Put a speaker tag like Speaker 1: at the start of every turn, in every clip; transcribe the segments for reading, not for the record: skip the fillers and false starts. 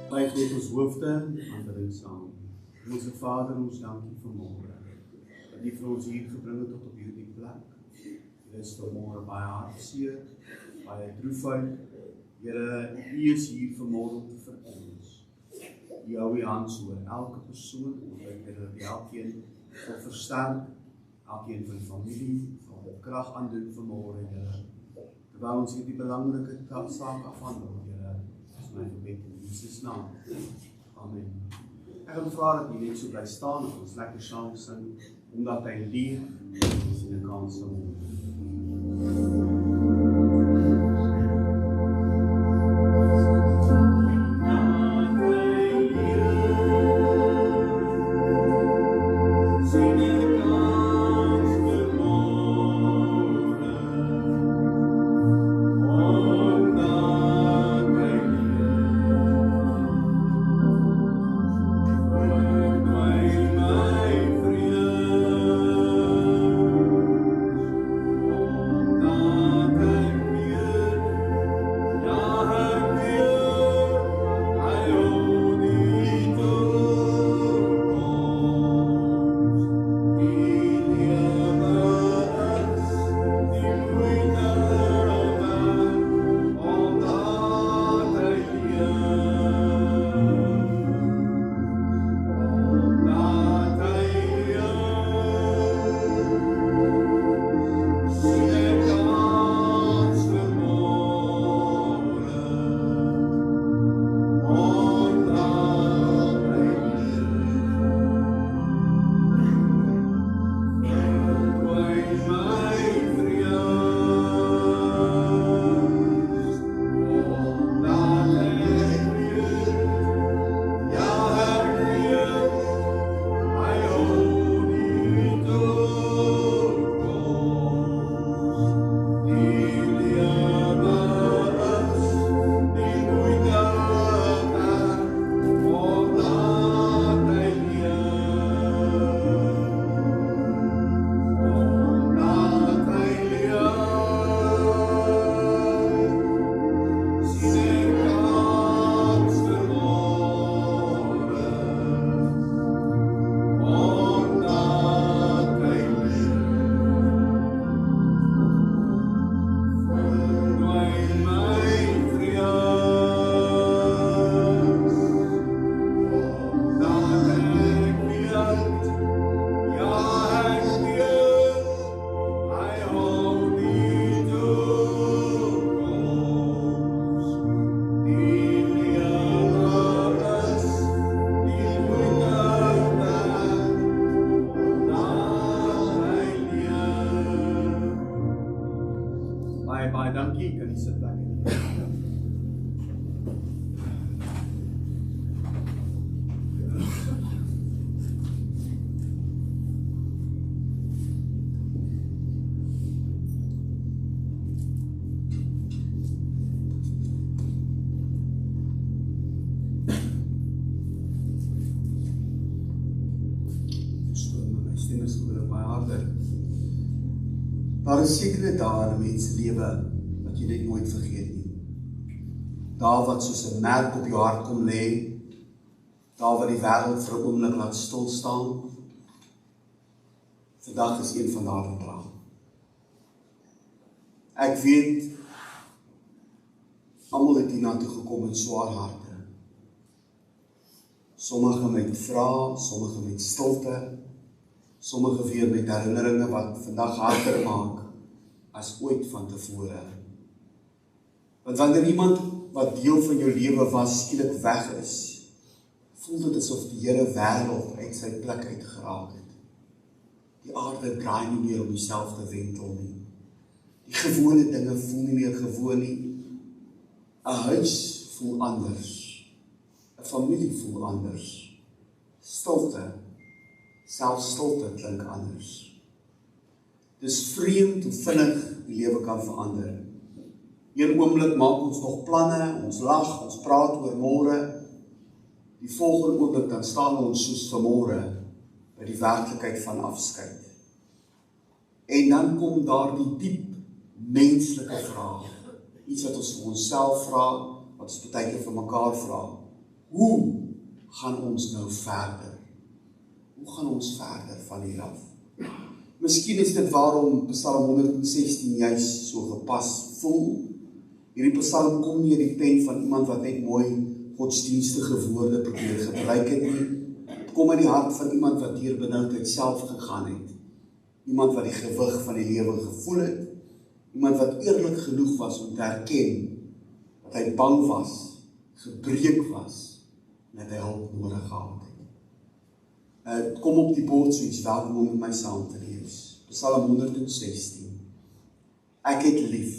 Speaker 1: Buig net ons hoofde aan bid saam. Onse Vader, ons dankie vir môre. Dat U vir ons hier gebring het tot op hierdie plek. Dit is vanmôre baie hartseer, baie droefheid. Here, U is hier vanmôre vir ons. U hou U hand oor elke persoon, Here, dat elkeen sal versterk, elkeen van die familie, sal krag aandoen vanmôre, Here. Terwyl ons hierdie belangrike saak afhandel, Here, is my gebed in Jesus naam. Amen. Ek wil vra dat jy net so bly staan en ons lekker saam sing, omdat hy leef, ons in 'n kans sal harde. Daar is sekere dae in mense lewe wat jy net nooit vergeet nie. Daar wat soos 'n merk op jou hart kom lê, daar wat die wêreld vir 'n oomblik laat stilstaan. Vandag is een van daardie dae. Ek weet, almal het hiernatoe gekom met swaar harte. Sommige met vrae, sommige met stilte, sommige weer met herinneringe wat vandag harder maak as ooit van tevore. Want wanneer iemand wat deel van jou lewe was, skielik weg is, voel dit asof die hele wêreld uit sy plek uitgeraak het. Die aarde draai nie meer om dieselfde wentel nie. Die gewone dinge voel nie meer gewoon nie. 'n huis voel anders. 'n familie voel anders. Stilte, selfs stilte klink anders. Dis vreemd hoe vinnig die lewe kan verander. Een oomblik maak ons nog planne, ons lag, ons praat oor môre. Die volgende oomblik dan staan ons soos vanmôre by die werklikheid van afskeid. En dan kom daar die diep menslike vraag. Iets wat ons vir onsself vra, wat ons baie keer vir mekaar vra. Hoe gaan ons nou verder? Hoe gaan ons verder van hier af? Miskien is dit waarom Psalm 116 juis so gepas voel. Hierdie psalm kom nie uit die pen van iemand wat net mooi godsdienstige woorde probeer gebruik het nie. Het kom uit die hart van iemand wat deur benoudheid self gegaan het. Iemand wat die gewig van die lewe gevoel het. Iemand wat eerlik genoeg was om te erken dat hy bang was, gebreek was, en dat hy hulp nodig gehad het. Kom op die bord soos welkom om met my saam te lees. Psalm 116. Ek het lief,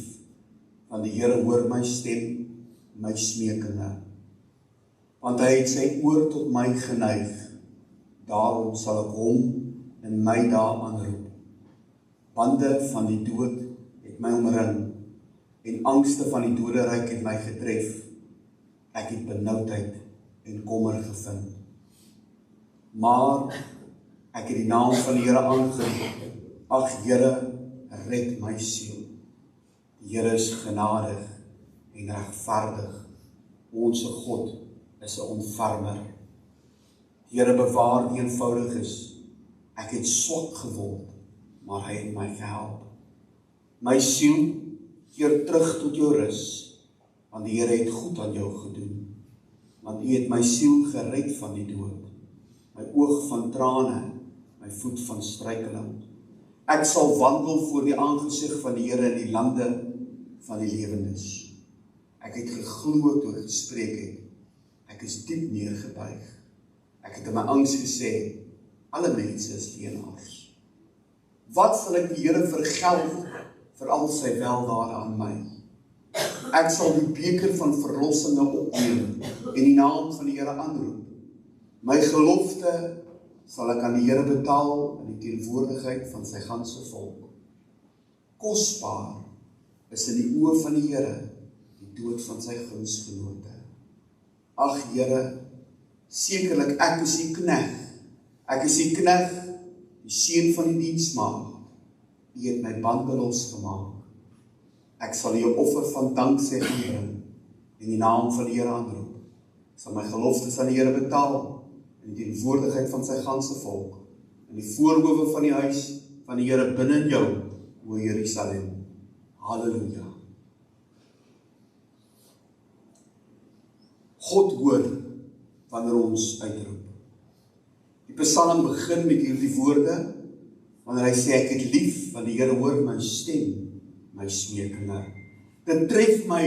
Speaker 1: want die Here hoor my stem, my smeekinge. Want hy het sy oor tot my geneig, daarom sal ek hom in my dae aanroep. Bande van die dood het my omring, en angste van die doderyk het my getref. Ek het benoudheid en kommer gevind. Maar ek het die naam van die Here aangeroep. Ag Here, red my siel. Die Here is genadig en regverdig. Ons God is 'n ontfermer. Die Here bewaar die eenvoudiges. Ek het swak geword, maar hy het my gehelp. My siel, keer terug tot jou rus, want die Here het goed aan jou gedoen. Want U het my siel gered van die dood, my oog van trane, my voet van struikeling. Ek sal wandel voor die aangesig van die Here in die lande van die lewendes. Ek het geglo toe ek gespreek het. Ek is diep neergebuig. Ek het in my angs gesê, alle mense is leenaars. Wat sal ek die Here vergeld vir al sy weldade aan my? Ek sal die beker van verlossinge opneem en die naam van die Here aanroep. My gelofte sal ek aan die Here betaal in die teenwoordigheid van sy ganse volk. Kosbaar is in die oë van die Here die dood van sy gunsgenote. Ag Here, sekerlik ek is die knegg. Ek is die knegg, die seun van die diensmaagd. U het my bande losgemaak. Ek sal U 'n offer van danksegging bring en die naam van die Here aanroep. Ek sal my geloftes aan die Here betaal in die teenwoordigheid van sy ganse volk, in die voorhoewe van die huis van die Here binne in jou, o Jerusalem. Halleluja. God hoor wanneer ons uitroep. Die Psalm begin met hierdie woorde, wanneer hy sê, ek het lief, want die Here hoor my stem, my smeekinge. Dit tref my,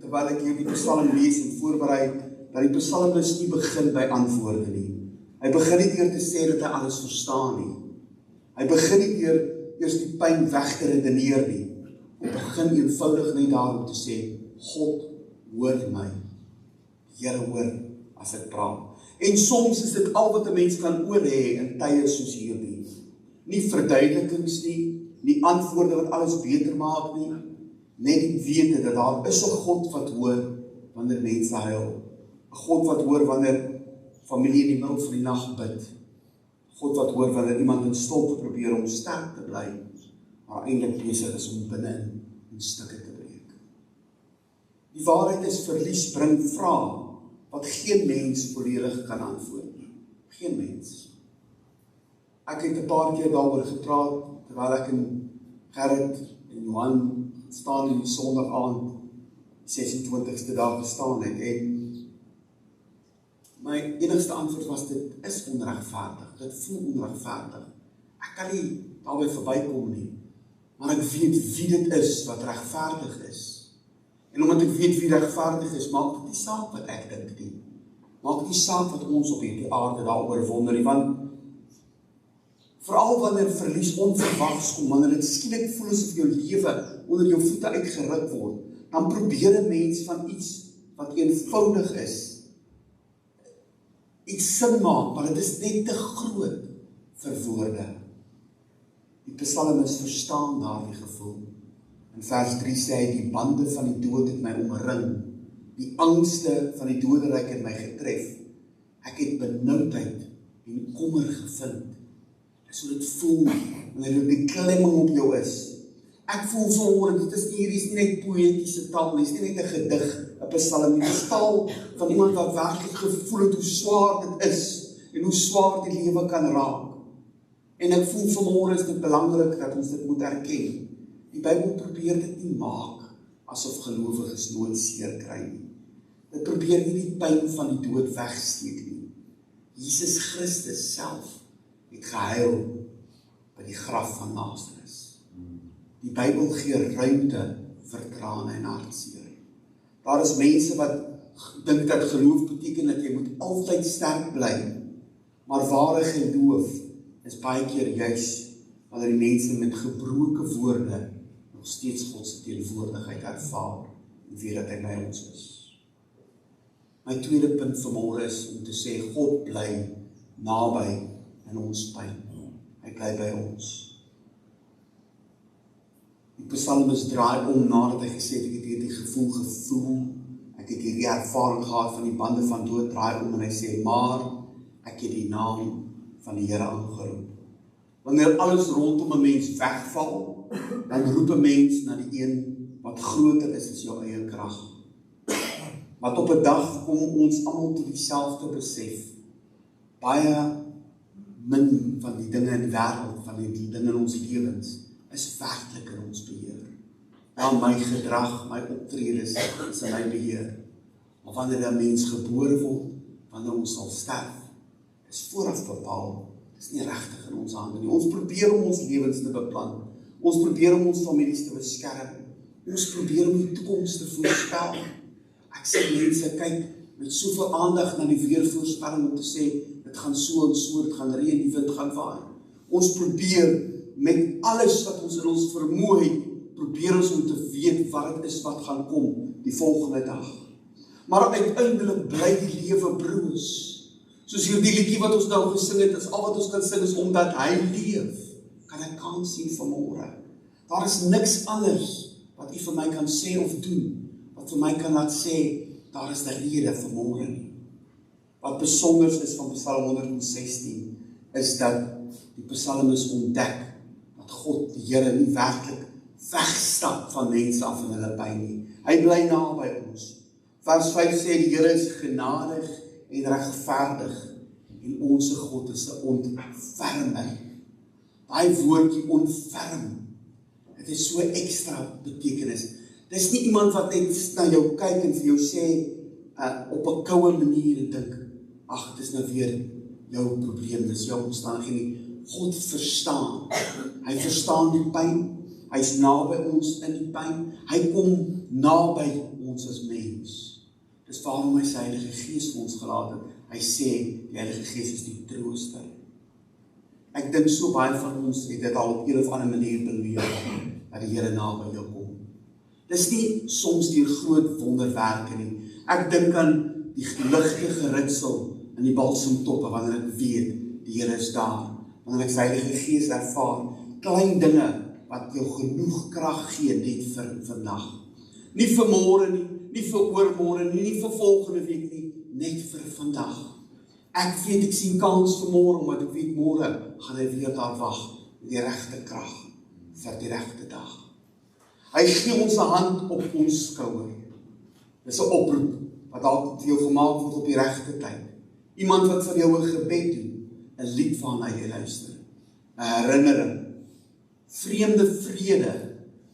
Speaker 1: terwyl ek hierdie Psalm lees en voorberei, dat die psalmis nie begin by antwoorde nie. Hy begin nie deur te sê dat hy alles verstaan nie. Hy begin nie deur eers die pyn weg te redeneer nie. Hy begin eenvoudig net daarom te sê, God hoor my. Die Here hoor as ek praat. En soms is dit al wat 'n mens kan oor hê in tye soos hierdie. Nie verduidelikings nie antwoorde wat alles beter maak nie, net die wete dat daar is 'n God wat hoor wanneer mense huil. 'n God wat hoor wanneer familie in die middel van die nag bid. God wat hoor wanneer iemand in stilte probeer om sterk te bly, maar eintlik besig is om binne in stukke te breek. Die waarheid is, verlies bring vrae wat geen mens volledig kan antwoord nie. Geen mens. Ek het 'n paar keer daaroor gepraat, terwyl ek in Gerrit en Johan staan in die Sondag aand, die 26ste dag gestaan het, en my enigste antwoord was, dit is onregverdig, dit voel onregverdig. Ek kan nie daarby verbykom nie, maar ek weet wie dit is wat regverdig is. En omdat ek weet wie regverdig is, maak dit nie saak wat ek dink nie. Maak nie saak wat ons op hierdie aarde daaroor wonder nie, want veral wanneer verlies onverwags kom, wanneer dit skielik voel asof jou lewe onder jou voete uitgeruk word, dan probeer 'n mens van iets wat eenvoudig is, iets sin maak, maar dit is net te groot vir woorde. Die psalmis verstaan daardie gevoel. In vers 3 sê hy, die bande van die dood het my omring, die angste van die doderyk het my getref. Ek het benoudheid en kommer gevind. Dis hoe dit voel, wanneer die klemming op jou is. Ek voel vanmôre, hierdie is nie net poëtiese taal, dit is nie net 'n gedig, 'n psalm, dit is taal van iemand wat werklik gevoel het hoe swaar dit is, en hoe swaar die lewe kan raak. En ek voel vanmôre is dit belangrik dat ons dit moet erken. Die Bybel probeer dit nie maak, asof gelowiges nooit seer kry nie. Dit probeer nie die pyn van die dood wegsteek nie. Jesus Christus self het gehuil by die graf van Lazarus. Die Bybel gee ruimte vir trane en hartseer. Daar is mense wat dink dat geloof beteken dat jy moet altyd sterk bly, maar ware geloof is baie keer juis wanneer die mense met gebroke woorde nog steeds God se teenwoordigheid ervaar en weet dat hy by ons is. My tweede punt vanmôre is om te sê, God bly naby in ons pyn. Hy bly by ons. Die psalmis draai om nadat hy gesê het, ek het hierdie gevoel, ek het hierdie ervaring gehad van die bande van dood, draai om en hy sê, maar ek het die naam van die Here aangeroep. Wanneer alles rondom 'n mens wegval, dan roep 'n mens na die een wat groter is as jou eie krag. Want op 'n dag kom ons almal tot dieselfde besef. Baie min van die dinge in die wêreld, van die dinge in ons lewens, is werklik in ons beheer. Ja, my gedrag, my optredes is in my beheer. Maar wanneer 'n mens gebore word, wanneer ons sal sterf, is vooraf bepaal. Dit is nie regtig in ons hande nie. Ons probeer om ons lewens te beplan. Ons probeer om ons families te beskerm. Ons probeer om die toekoms te voorspel. Ek sê mense kyk met soveel aandag na die weervoorspelling om te sê, dit gaan so en so, dit gaan reën, die wind gaan waai. Ons probeer met alles wat ons in ons vermoë het, probeer ons om te weet wat dit is wat gaan kom die volgende dag. Maar uiteindelik bly die lewe broos. Soos hierdie liedjie wat ons nou gesing het, is al wat ons kan sing is omdat hy leef. Kan ek kans sien vanmôre. Daar is niks anders wat u vir my kan sê of doen, wat vir my kan laat sê, daar is 'n rede vanmôre nie. Wat besonder is van Psalm 116, is dat die psalmis ontdek dat God, die Here, nie werklik wegstap van mense af in hulle pyn nie. Hy bly naby ons. Vers 5 sê, die Here is genadig en regverdig, en ons God is 'n ontfermer. Daai woordjie ontferm, dit is so ekstra betekenis. Dis nie iemand wat net na jou kyk en vir jou sê, op 'n koue manier en dink, ag, dit is nou weer jou probleem, dis jou omstandighede nie. God verstaan. Hy verstaan die pyn. Hy's naby ons in die pyn. Hy kom naby ons as mens. Dis waarom hy sy Heilige Gees vir ons gelaat het. Hy sê, die Heilige Gees is die trooster. Ek dink so baie van ons het dit al op een of ander manier beleef, dat die Here naby jou kom. Dis nie soms deur groot wonderwerke nie. Ek dink aan die ligte geritsel in die balsemtoppe, wanneer ek weet, die Here is daar. Wanneer ek sy Heilige Gees ervaar, klein dinge wat jou genoeg krag gee net vir vandag. Nie vir môre nie, nie vir oormôre nie, nie vir volgende week nie, net vir vandag. Ek weet ek sien kans vir môre, omdat ek weet môre gaan hy weer daar wag met die regte krag vir die regte dag. Hy gee ons 'n hand op ons skouer. Dis 'n oproep wat dalk vir jou gemaak word op die regte tyd. Iemand wat vir jou 'n gebed doen, 'n lied waarna jy luister, 'n herinnering, vreemde vrede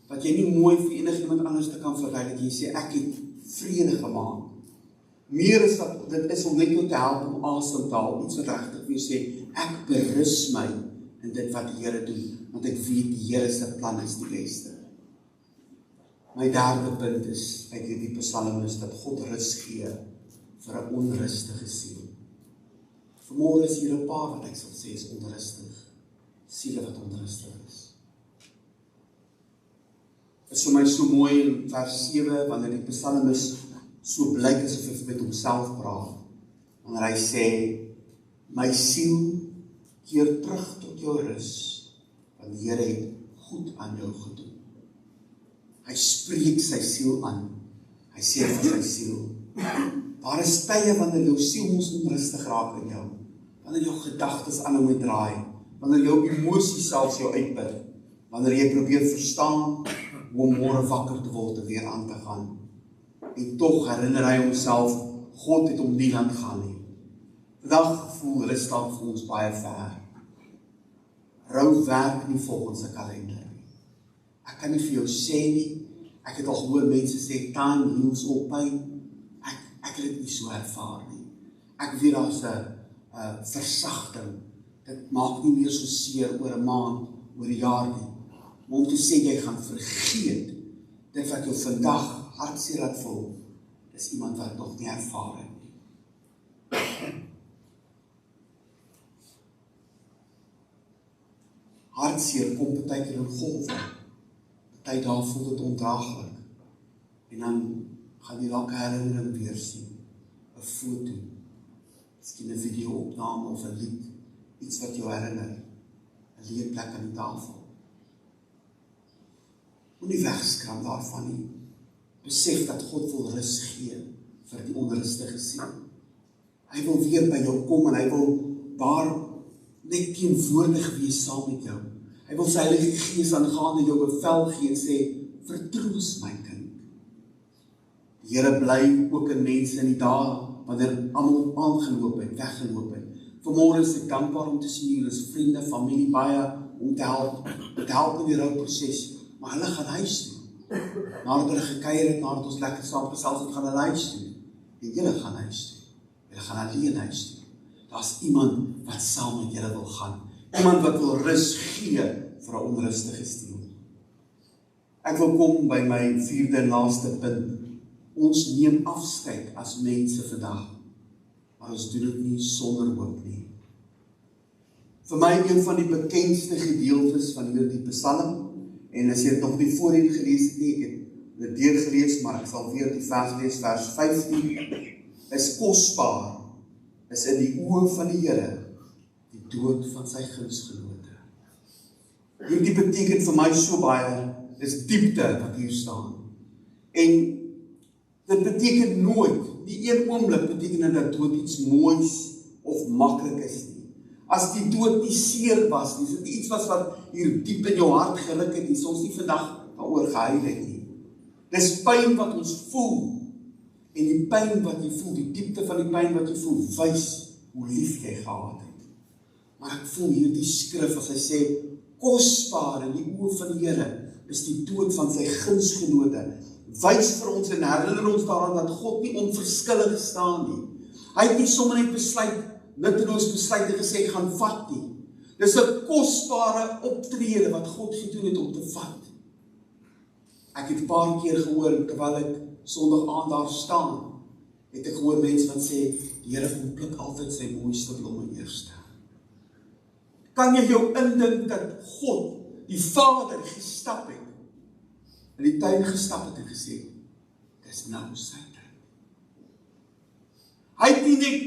Speaker 1: wat jy nie mooi vir enigiemand anders te kan verduidelik. Jy sê ek het vrede gemaak. Meer is dat dit is om net jou te help om asem te haal, iets wat regtig vir jou sê, ek berus my in dit wat die Here doen, want ek weet die Here se plan is die beste. My derde punt is uit hierdie psalm is dat God rus gee vir 'n onrustige siel. Vanmôre is hier 'n paar wat ek sal sê is onrustig, siele wat onrustig is. Dit is vir my so mooi in vers 7, wanneer die psalmis so blyk asof hy met homself praat, wanneer hy sê, my siel keer terug tot jou rus, want die Here het goed aan jou gedoen. Hy spreek sy siel aan, hy sê vir sy siel, daar is tye wanneer jou siel ons onrustig raak in jou, wanneer jou gedagtes aanhou met draai, wanneer jou emosies selfs jou uitput, wanneer jy probeer verstaan hoe om môre wakker te word en weer aan te gaan. En tog herinner hy homself, God het hom nie laat gaan nie. Vandag voel rus dalk vir ons baie ver. Rou werk nie volgens 'n kalender nie. Ek kan nie vir jou sê nie, ek het al gehoor mense sê, time heals all pain. Ek het dit nie so ervaar nie. Ek weet daar's 'n versagting. Dit maak nie meer so seer oor 'n maand, oor 'n jaar nie. Maar om te sê jy gaan vergeet, dit wat jou vandag hartseer laat voel, is iemand wat nog nie ervaar het nie. Hartseer kom baie keer in golwe. Party dae voel dit ondraaglik. En dan gaan jy dalk 'n herinnering weer sien, 'n foto, miskien 'n video-opname of 'n lied, iets wat jou herinner, 'n leerplek aan die tafel. Moenie wegskram daarvan nie. Besef dat God wil rus gee vir die onrustige siel. Hy wil weer by jou kom en hy wil daar net teenwoordig wees saam met jou. Hy wil sy Heilige Gees aangaande jou bevel gee en sê, vertroos my kind. Die Here bly ook in mense in die dae wanneer almal aangeloop het, weggeloop het. Vanmôre is ek dankbaar om te sien hier is vriende, familie baie om te help in die rouproses, maar hulle gaan huis toe. Nadat hulle gekuier het, nadat ons lekker saam gesels het, gaan hulle huis toe. En julle gaan huis toe. Julle gaan alleen huis toe. Daar's iemand wat saam met julle wil gaan. Iemand wat wil rus gee vir 'n onrustige siel. Ek wil kom by my 4de en laaste punt. Ons neem afskeid as mense vandag, maar ons doen dit nie sonder hoop nie. Vir my een van die bekendste gedeeltes van hierdie psalm, en as jy dit nog nie voorheen gelees het nie, ek het dit deurgelees, maar ek sal weer die vers lees, vers 15, is kosbaar, is in die oë van die Here, die dood van sy gunsgenote. Hierdie beteken vir my so baie, is diepte wat hier staan. En dit beteken nooit, die een oomblik beteken dat dood iets moois of maklik is nie. As die dood nie seer was nie, is dit iets wat hier diep in jou hart geruk het, en soms nie vandag daaroor gehuil het nie. Dis pyn wat ons voel, en die pyn wat jy voel, die diepte van die pyn wat jy voel, wys hoe lief jy gehad het. Maar ek voel hier die skrif, as hy sê, kosbaar in die oë van die Here, is die dood van sy gunsgenote, wys vir ons en herinner ons daaraan dat God nie onverskillig staan nie. Hy het nie sommer net besluit, nutteloos besluit en gesê, gaan vat nie. Dis 'n kosbare optrede wat God gedoen het om te vat. Ek het 'n paar keer gehoor, terwyl ek Sondag aand daar staan, het ek gehoor mense wat sê, die Here kom pluk altyd sy mooiste blomme eerste. Kan jy jou indink dat God, die Vader, gestap het, in die tuin gestap het en gesê, dis nou sy tyd. Hy het nie net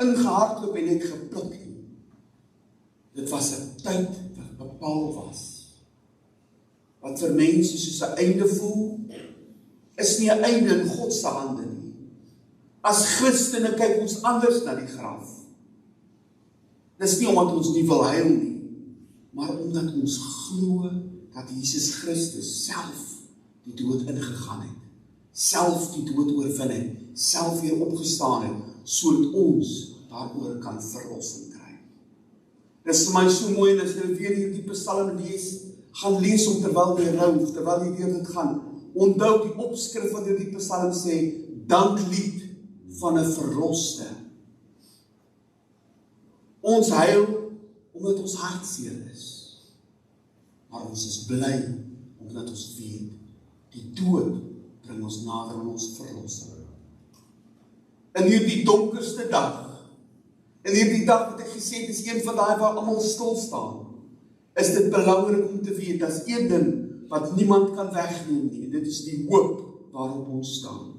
Speaker 1: ingehardloop en net gepluk nie. Dit was 'n tyd wat bepaal was. Wat vir mense soos 'n einde voel, is nie 'n einde in God se hande nie. As Christene kyk ons anders na die graf. Dis nie omdat ons nie wil huil nie, maar omdat ons glo dat Jesus Christus self die dood ingegaan het, self die dood oorwin het, self weer opgestaan het, sodat ons daaroor kan verlossing kry. Dis vir my so mooi, en as jy weer hierdie Psalm lees, gaan lees om terwyl jy rou, terwyl jy deur dit gaan, onthou die opskrif wat hierdie Psalm sê, danklied van 'n verloste. Ons huil omdat ons hartseer is, maar ons is bly omdat ons weet, die dood bring ons nader aan ons verlossing. In hierdie donkerste dag, in hierdie dag wat ek gesê het, is een van daai waar almal stil staan, is dit belangrik om te weet, dat is een ding wat niemand kan wegneem nie, en dit is die hoop waarop ons staan.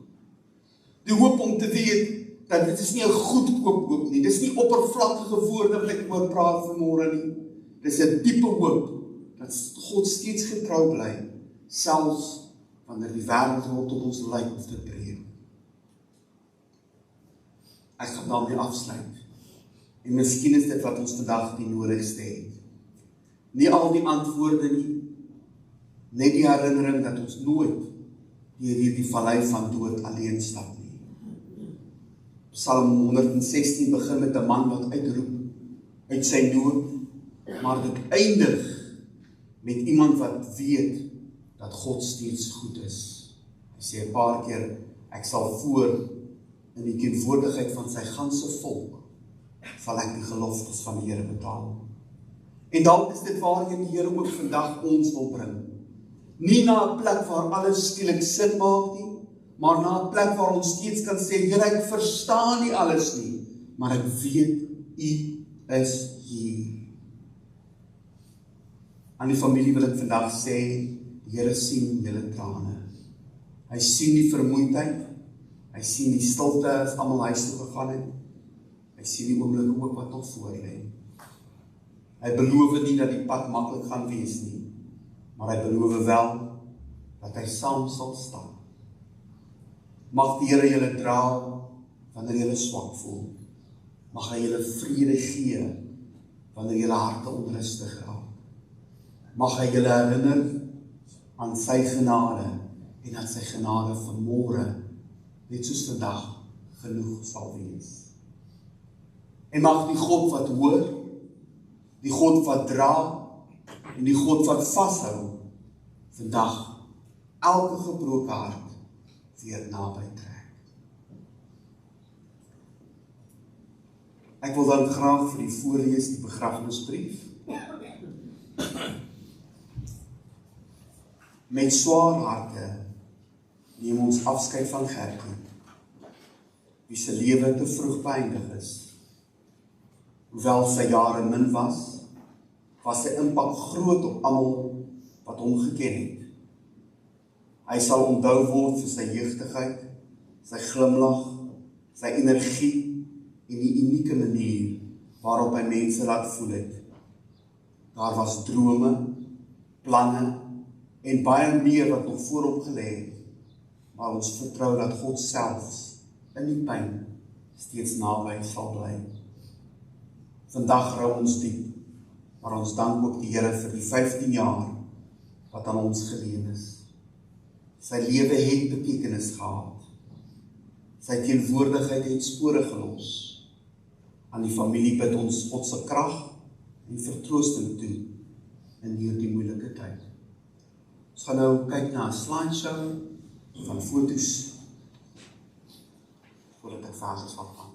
Speaker 1: Die hoop om te weet, dat dit is nie 'n goedkoop hoop nie, dit is nie oppervlakkige woorde wat ek oor praat vanmôre nie, dit is 'n diepe hoop, dat God steeds getrou bly, selfs wanneer die wêreld rondom ons lyk of te breek. Ek gaan daarmee afsluit, en miskien is dit wat ons vandag die nodigste het. Nie al die antwoorde nie, net die herinnering dat ons nooit deur hierdie vallei van dood alleen stap nie. Psalm 116 begin met 'n man wat uitroep uit sy nood, maar dit eindig met iemand wat weet dat God steeds goed is. Hy sê 'n paar keer, ek sal voor in die teenwoordigheid van sy ganse volk, sal ek die geloftes van die Here betaal. En dalk is dit waarheen die Here ook vandag ons wil bring. Nie na 'n plek waar alles skielik sin maak nie, maar na 'n plek waar ons steeds kan sê, Here, ek verstaan nie alles nie, maar ek weet, U is hier. Aan die familie wil ek vandag sê, die Here sien julle trane. Hy sien die vermoeidheid, hy sien die stilte as almal huis toe gegaan het, hy sien die oomblikke ook wat nog voor lê. Hy beloof nie dat die pad maklik gaan wees nie, maar hy beloof wel dat hy saam sal staan. Mag die Here julle dra wanneer julle swak voel. Mag hy julle vrede gee wanneer julle harte onrustig raak. Mag hy julle herinner aan sy genade en dat sy genade vanmôre, net soos vandag, genoeg sal wees. En mag die God wat hoor, die God wat dra, en die God wat vashou, vandag elke gebroke hart weer naby trek. Ek wil dan graag vir u voorlees die begrafnisbrief. Met swaar harte neem ons afskeid van Gertie, wie se lewe te vroeg beëindig is. Hoewel sy jare min was sy impak groot op almal wat hom geken het. Hy sal onthou word vir sy jeugdigheid, sy glimlag, sy energie en die unieke manier waarop hy mense laat voel het. Daar was drome, planne en baie meer wat nog voor hom gelê het, maar ons vertrou dat God selfs in die pyn steeds naby sal bly. Vandag rou ons diep, maar ons dank ook die Here vir die 15 jaar wat aan ons geleen is. Sy lewe het betekenis gehad. Sy teenwoordigheid het spore gelos. Aan die familie bid ons God se krag en vertroosting toe in hierdie moeilike tyd. Ons gaan nou kyk na 'n slideshow van fotos voordat ek verder sal gaan.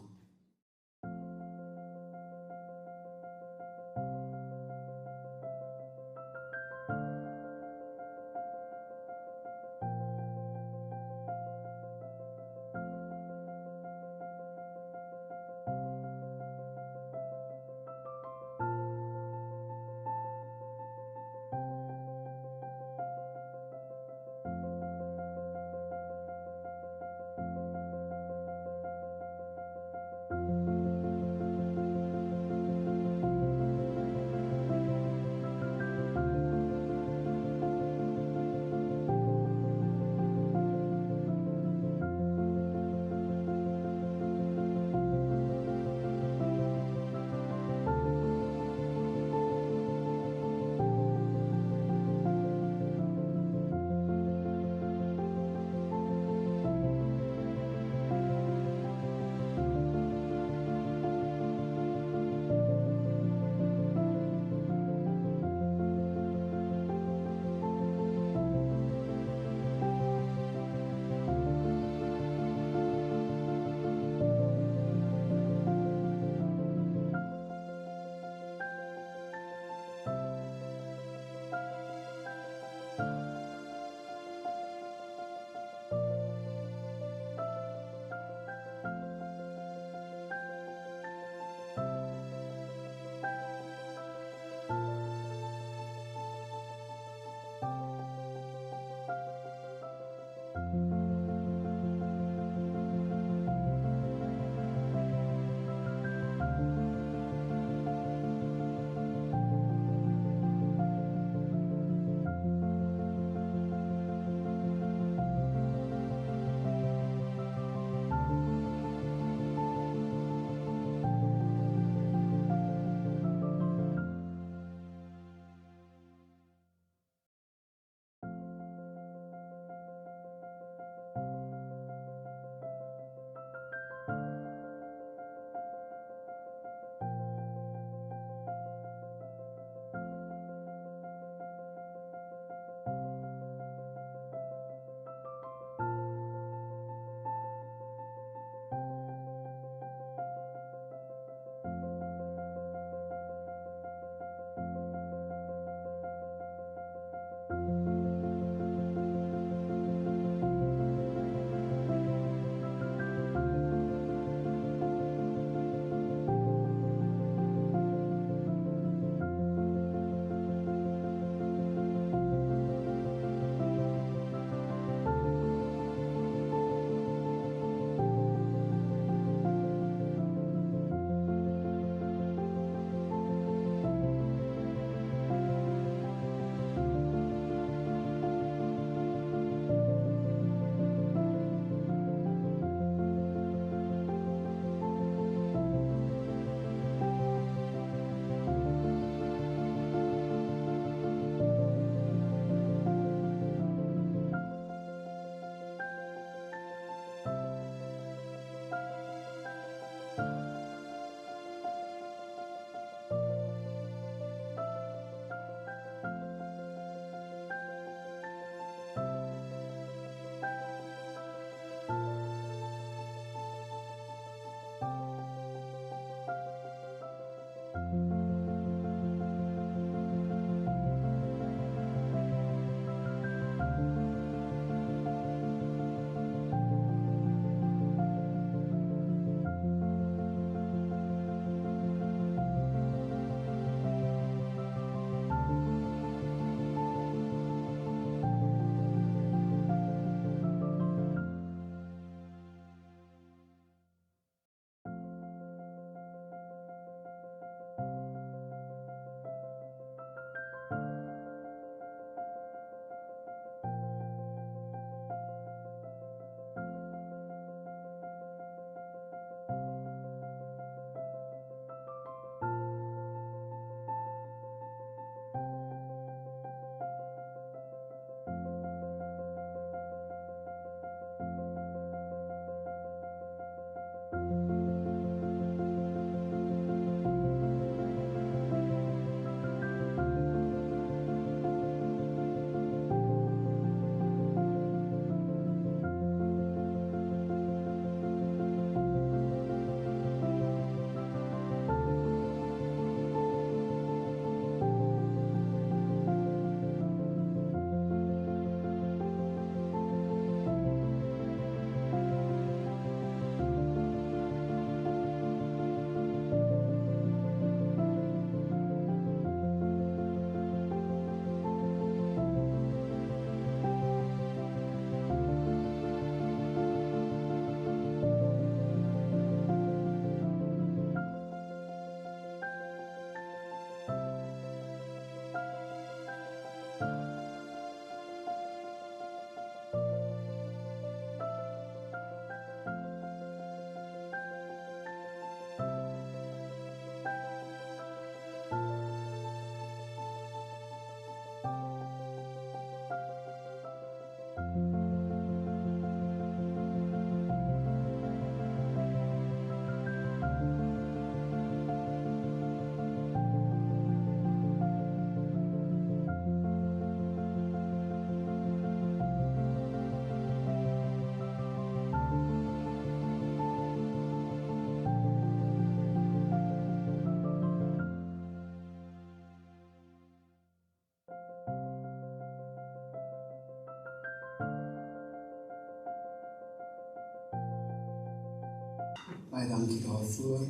Speaker 2: Baie dankie daarvoor.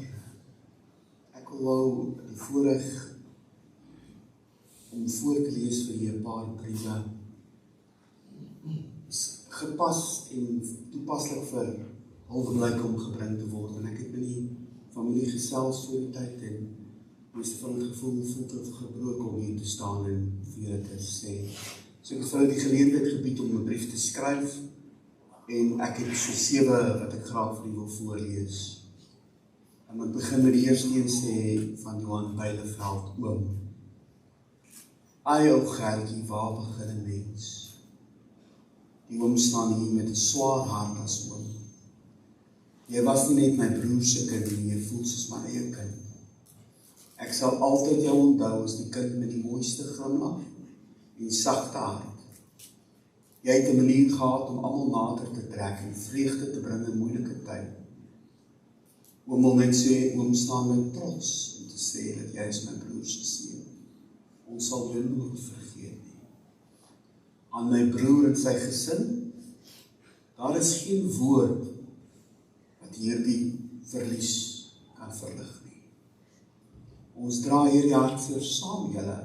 Speaker 2: Ek wil wou die voorreg om voor te lees vir julle 'n paar briewe. Is gepas en toepaslik vir hulpblyk om gebring te word. En ek het met die familie gesels voor die tyd en meeste van het gevoel het gebroken om hier te staan en vir julle te sê. So ek het vir hulle die geleentheid gebied om 'n brief te skryf en ek het so 7 wat ek graag vir julle wil voorlees. En ek begin met die eerste een sê van Johan Bijleveld, oom. Ai ou Gertjie, waar begin 'n mens? Die oom staan hier met 'n swaar hart as oom. Jy was nie net my broer se kind nie, jy voel soos my eie kind. Ek sal altyd jou onthou as die kind met die mooiste glimlag en sagte hart. Jy het 'n manier gehad om almal nader te trek en vreugde te bring in moeilike tye. Oom wil net sê, oom staan met trots om te sê dat jy is my broer se seun. Ons sal jou nooit vergeet nie. Aan my broer en sy gesin, daar is geen woord wat hierdie verlies kan verlig nie. Ons dra hierdie hartseer saam julle,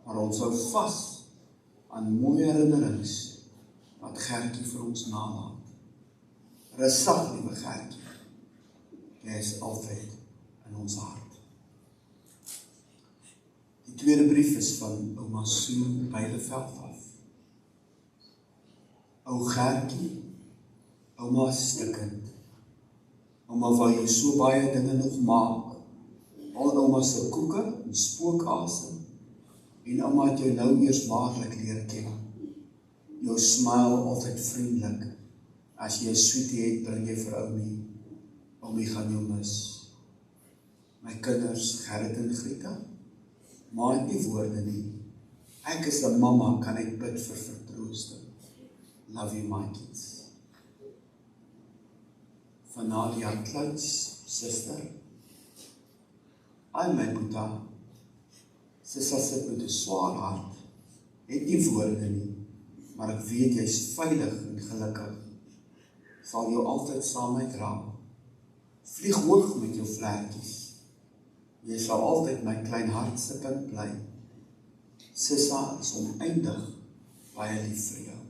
Speaker 2: maar ons hou vas aan mooi herinnerings wat Gertjie vir ons nalaat. Rustig, liewe Gertjie. Jy is altyd in ons hart. Die tweede brief is van ouma Sue Bijleveld af. Ou Gertjie, ouma is stikkend. Ouma wou jy so baie dinge nog maak. Al ouma se koeke en spookasem. En ouma het jou nou eers waarlik leer ken. Jou smile altyd vriendelik. As jy 'n sweetie het, bring jy vir oumie. Oumie gaan jou mis. My kinders, Gerrit en Grieta, maak nie woorde nie. Ek is 'n mamma, kan ek bid vir vertroosting. Love you, my kids. Van Nadia Kluits, suster. Ai my Boeta, Sissa sit met 'n swaar hart, het nie woorde nie, maar ek weet jy is veilig en gelukkig. Sal jou altyd saam met dra. Vlieg hoog met jou vlekkies. Jy sal altyd my klein hart se punt bly. Sissa is oneindig baie lief vir jou.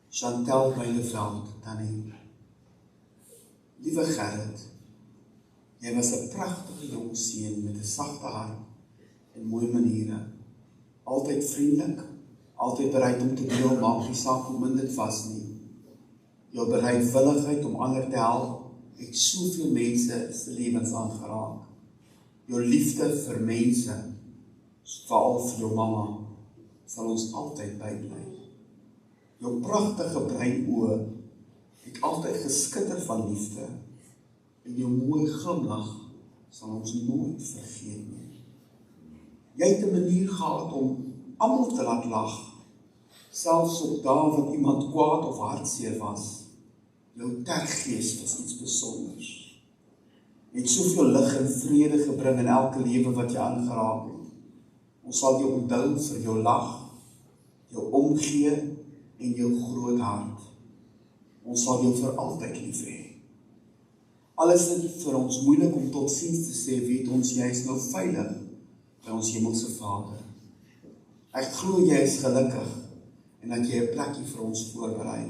Speaker 2: Chantal Bijleveld, tannie. Liewe Gerrit, jy was 'n pragtige jong seun met 'n sagte hart en mooi maniere. Altyd vriendelik, altyd bereid om te deel, maak nie saak hoe min dit was nie. Jou bereidwilligheid om ander te help, het soveel mense se lewens aangeraak. Jou liefde vir mense, veral vir jou mamma, sal ons altyd bybly. Jou pragtige bruin oë het altyd geskitter van liefde en jou mooi glimlag sal ons nooit vergeet nie. Jy het 'n manier gehad om almal te laat lag, selfs op dae wat iemand kwaad of hartseer was. Jou terggees was iets besonders. Jy het soveel lig en vrede gebring in elke lewe wat jy aangeraak het. Ons sal jou onthou vir jou lag, jou omgee en jou groot hart. Ons sal jou vir altyd lief hê. Al is dit vir ons moeilik om tot siens te sê, weet ons jy is nou veilig by ons hemelse Vader. Ek glo jy is gelukkig en dat jy 'n plekkie vir ons voorberei.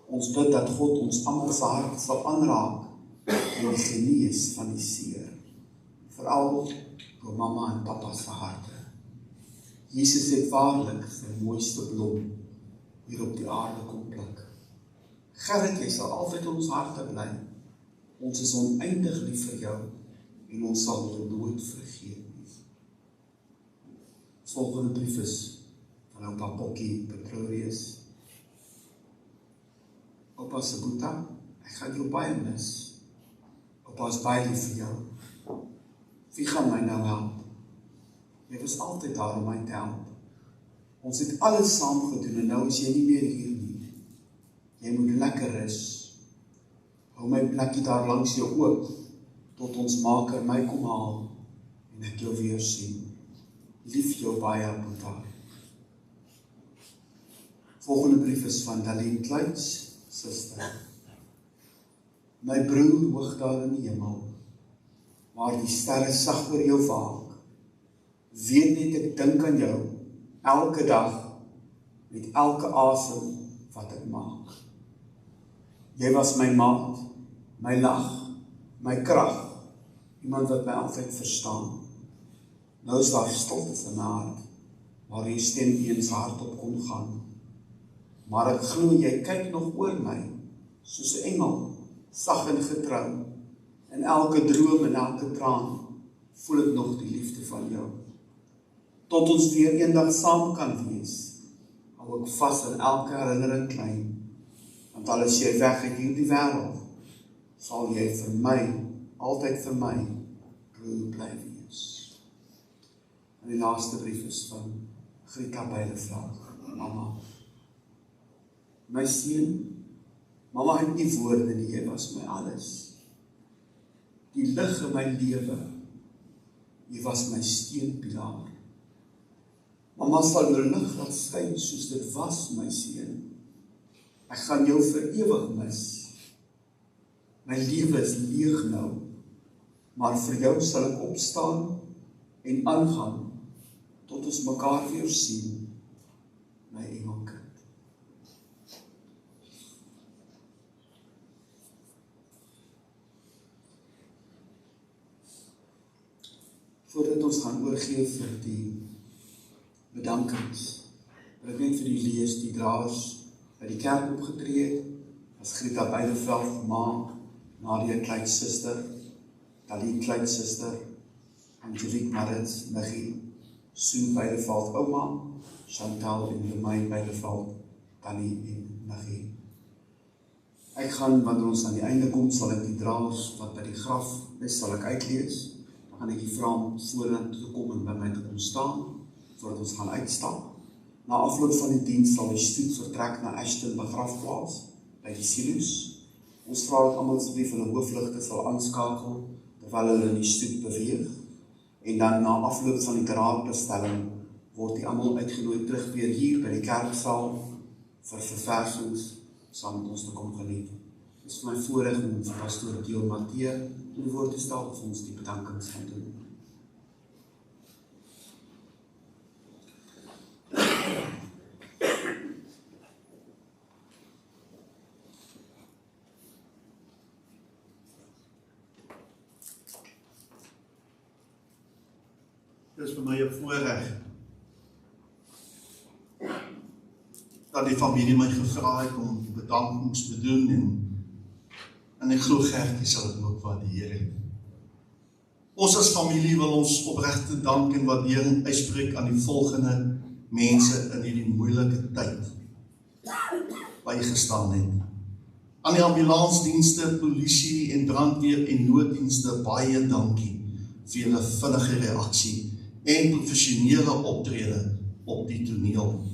Speaker 2: Ons bid dat God ons almal se hart sal aanraak en die genees van die seer. Veral vir mamma en pappa se harte. Jesus het waarlik sy mooiste blom hier op die aarde kom pluk. Gerrit, jy sal altyd in ons harte bly. Ons is oneindig lief vir jou en ons sal jou nooit vergeet nie. Volgende brief is van oupa Bokkie Petrorius. Oupa se Boeta, ek gaan jou baie mis. Oupa is baie lief vir jou. Wie gaan my nou help? Jy was altyd daar om my te help. Ons het alles saam gedoen en nou is jy nie meer hier nie. Jy moet lekker rus. Hou my plekkie daar langs jou oop, tot ons Maker my kom haal en ek jou weer sien. Lief jou baie, Boeta. Volgende brief is van Dalien Kluits, suster. My broer hoog daar in die hemel, waar die sterre sag oor jou waak, weet net ek dink aan jou, elke dag, met elke asem wat ek maak. Jy was my maat, my lag, my krag, iemand wat my altyd verstaan. Nou is daar stilte in my hart, waar jy stem eens hardop kon gaan. Maar ek glo jy kyk nog oor my, soos 'n engel, sag en getrou. In elke droom en elke traan, voel ek nog die liefde van jou. Tot ons weer eendag saam kan wees, hou ek vas in elke herinnering klein, want al is jy weg uit hierdie wêreld, sal jy vir my, altyd vir my, broer bly wees. En die laaste brief is van Grieta Beileveld, mamma. My seun, mamma het nie woorde nie, jy was my alles. Die lig in my lewe, jy was my steunpilaar. Mamma sal jou lig laat skyn soos dit was, my seun. Ek gaan jou vir ewig mis. My lewe is leeg nou, maar vir jou sal ek opstaan en aangaan, tot ons mekaar weer sien, my engelkind. Voordat ons gaan oorgee vir die bedankings, wil ek net vir die lees, die draers by die kerk opgetree het, as Grieta Beileveld, ma, Nadia kleinsuster, Dalie kleinsuster, Angelique Maritz, Niggie, Sue Beileveld, ouma, Chantal en Lemay Beileveld, Tannie en Niggie. Ek gaan, wanneer ons aan die einde kom, sal ek die draers wat by die graf is, sal ek uitlees. Dan gaan ek die vra om vorentoe te kom en by my te kom staan, voordat ons gaan uitstap. Na afloop van die diens sal die stoet vertrek na Ashton begrafplaas, by die siloes. Ons vra dat almal asseblief hulle hoofligte sal aanskakel, terwyl hulle in die stoet beweeg. En dan na afloop van die karaatbestelling, word die almal uitgenooi terug weer hier by die kerksaal, vir verversings, saam met ons te kom geniet. Dit is vir my voorreg om vir pastoor Dion Matthee in die woord te stel, of ons die bedankings gaan doen.
Speaker 3: Dit is vir my 'n voorreg dat die familie my gevra het om die bedankings te doen en ek glo Gertie sal dit ook waardeer. Ons as familie wil ons opregte dank en waardering uitspreek aan die volgende mense in hierdie moeilike tyd bygestaan het. Aan die ambulansdienste, polisie en brandweer en nooddienste baie dankie vir julle vinnige reaksie en professionele optrede op die toneel.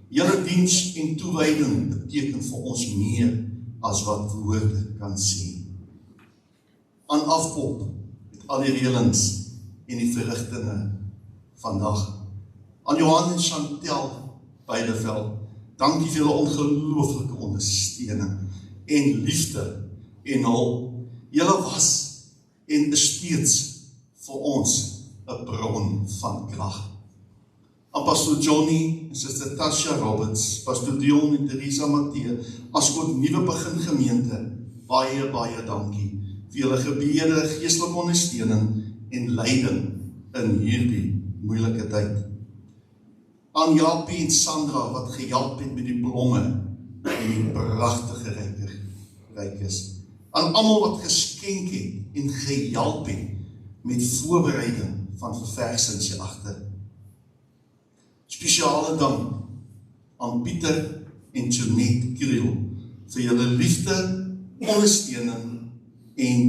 Speaker 3: Julle diens en toewyding beteken vir ons meer as wat woorde kan sê. Aan Afpop met al die reëlings en die verrigtinge vandag. Aan Johan en Chantel Beileveld, dankie vir julle ongelooflike ondersteuning en liefde en hulp. Julle was en is steeds vir ons 'n bron van krag. Aan Pastor Johnny en Suster Tasha Roberts, Pastor Dion en Teresa Matthee, as ook Nuwe Begin Gemeente, baie dankie vir julle gebede, geestelike ondersteuning en leiding in hierdie moeilike tyd. Aan Japie en Sandra wat gehelp het met die blomme en die pragtige reikers. Aan almal wat geskenk het en gehelp het met voorbereiding van verversingsjagte. Spesiale dank aan Pieter en Jeanette Kriel vir julle liefde, ondersteuning en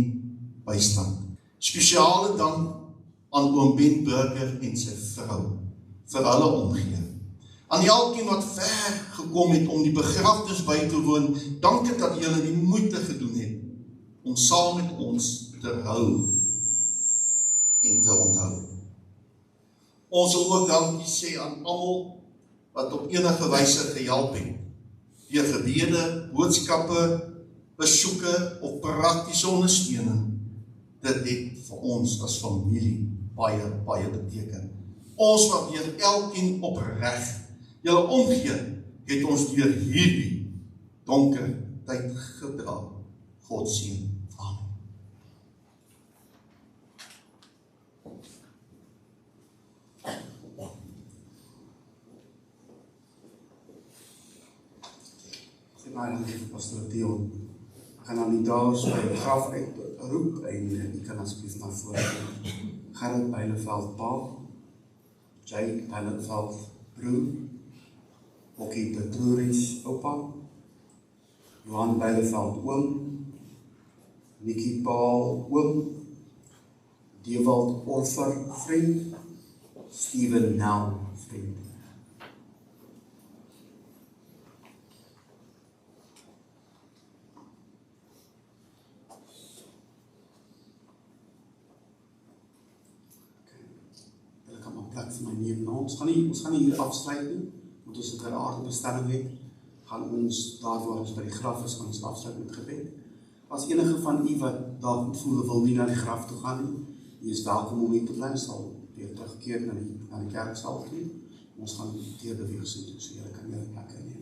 Speaker 3: bystand. Spesiale dank aan oom Ben Burger en sy vrou vir hulle omgee. Aan elkeen wat ver gekom het om die begrafnis by te woon, dankie dat julle die moeite gedoen het om saam met ons te hou en te onthou. Ons wil ook dankie sê aan almal wat op enige wyse gehelp het, deur gebede, boodskappe, besoeke of praktiese ondersteuning, dit het vir ons as familie baie beteken. Ons waardeer elkeen opreg. Julle omgee het ons deur hierdie donker tyd gedra. God seën. Amen.
Speaker 2: Baie dankie vir Pastor Dion. Ek gaan aan die dames by die graf uitroep en die kan asseblief na vore kom. Gerrit Bijleveld pa, Jay Bijleveld broer, Okkie Petrus oupa, Johan Bijleveld oom, Nikki Paul oom, Dewald Orfer vriend, Steven Nel vriend. Plek vir my neem na. Ons gaan nie hier afsluit nie, want ons het 'n aardige bestelling het, gaan ons daar waar ons by die graf is, gaan ons afsluit met gebed. As enige van u wat dalk voel wil nie na die graf toe gaan nie, u is welkom om hier te bly, sal weer terugkeer na die kerksaal toe. Ons gaan teer beweeg so, so julle kan julle plekke neem.